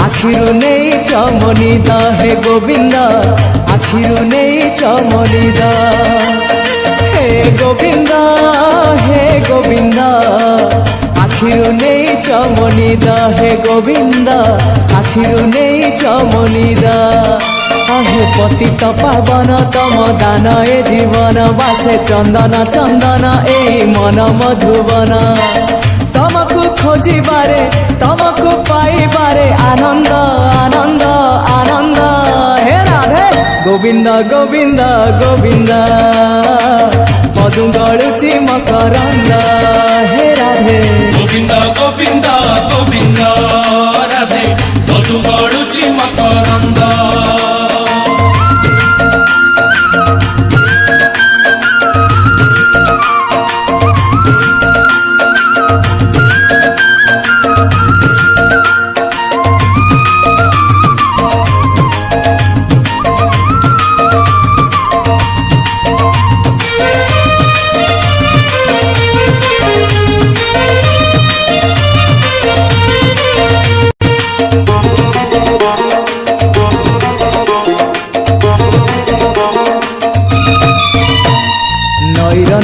आखिरु नहीं चमनिदा हे गोविंदा आखिरु नहीं चमनिदा हे गोविंदा आखिरु नहीं चमनिदा हे गोविंदा आखिरु नहीं चमनिदा आहे पतित पावन तम दान ए जीवन बासे चंदन चंदन ए मन मधुवन तमको खोजिबारे तमको पाइबारे आनंद आनंद आनंद हे राधे गोविंद गोविंद गोविंद मधु गळुची मकरंद हे राधे गोविंद गोविंद गोविंद राधे मधु गळुची मकरंद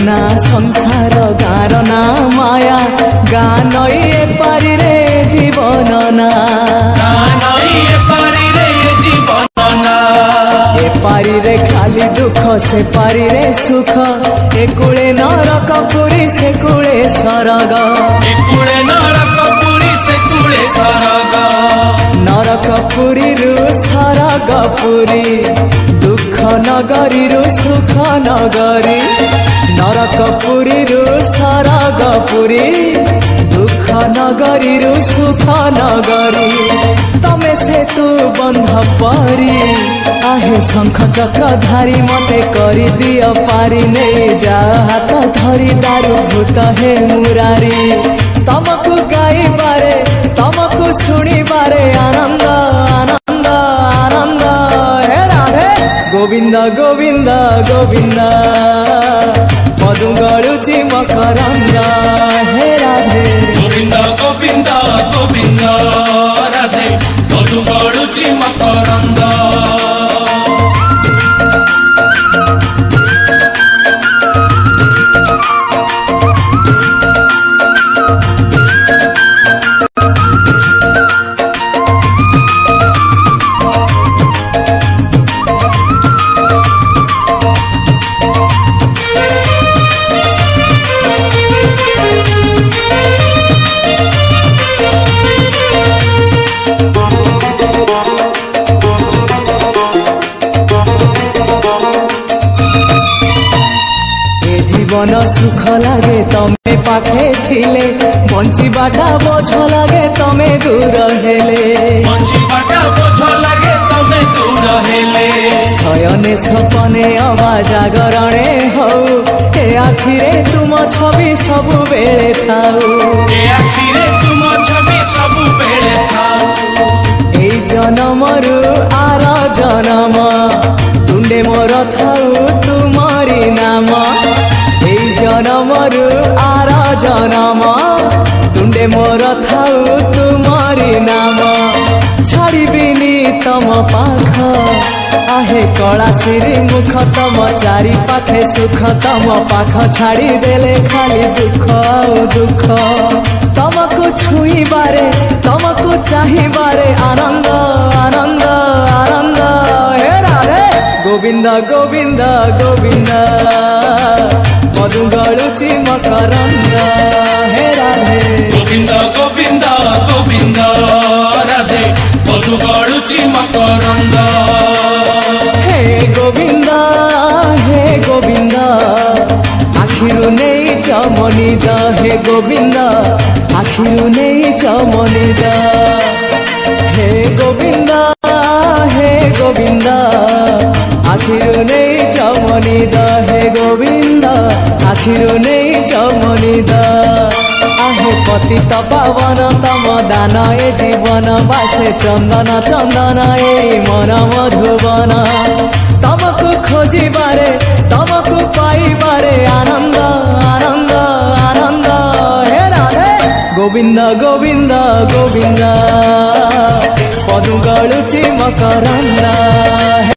ना संसार गार ना माया गान ए पारी रे जीवन ना ए पारी रे खाली दुख से पारी रे सुख ए कुले नरक पुरी से कुले सरग नरक पुरी रु सरग पुरी दुख नगरी रु सुख नगरी नरक पुरी रु सरग पुरी दुख नगरी रु सुख नगरी तमे से तू बंध परी आहे शंख चक्र धारी मते करी दियो पारी नहीं जा हाथ धरी दारू भूत हे मुरारी तमको गाई बारे तमको सुनी बारे आनंद आनंद आनंद हे राधे गोविंद गोविंद गोविंद मधु गळुची मकरंद हे राधे गोविंद गोविंद गोविंद राधे मधु गळुची मकरंद जीवन सुख लागे तमे पाखे थिले बंचीबाटा बोझ लागे तमे दूर हेले शयने सपने अबा जागरणे हौ ए आखिरे तुम छवि सबु बेले थाउ ए जनमरु आर जनम तुंडे मोर थाउ तुमरी नाम जनमरु आर जनम तुंडे मोर थाउ तुमरी नाम छाड़िबिनी तम पाख आहे कला सिरी मुख तम चारि पाखे सुख तम पाख छाड़ी देले खाली दुख आउ दुख तमको छुई बारे तमको चाही बारे आनंद आनंद आनंद हे राधे गोविंद गोविंद गोविंद मधु गळुची मकरंद हे राधे गोविंद गोविंद गोविंद राधे मधु गळुची मकरंद हे गोविंद आखिरु नहीं चमनिदा हे गोविंद आखिरु नहीं चमनिदा ଆଖିରୁ ନେଇ ଯମନିଦ आहे पतित पावन तम दान ए जीवन बासे चंदन चंदन ए मन मधुबन तमको खोजिबारे तमको पाइबारे आनंद आनंद आनंद हे राधे गोविंद गोविंद गोविंद पदु गळुची मकरंद।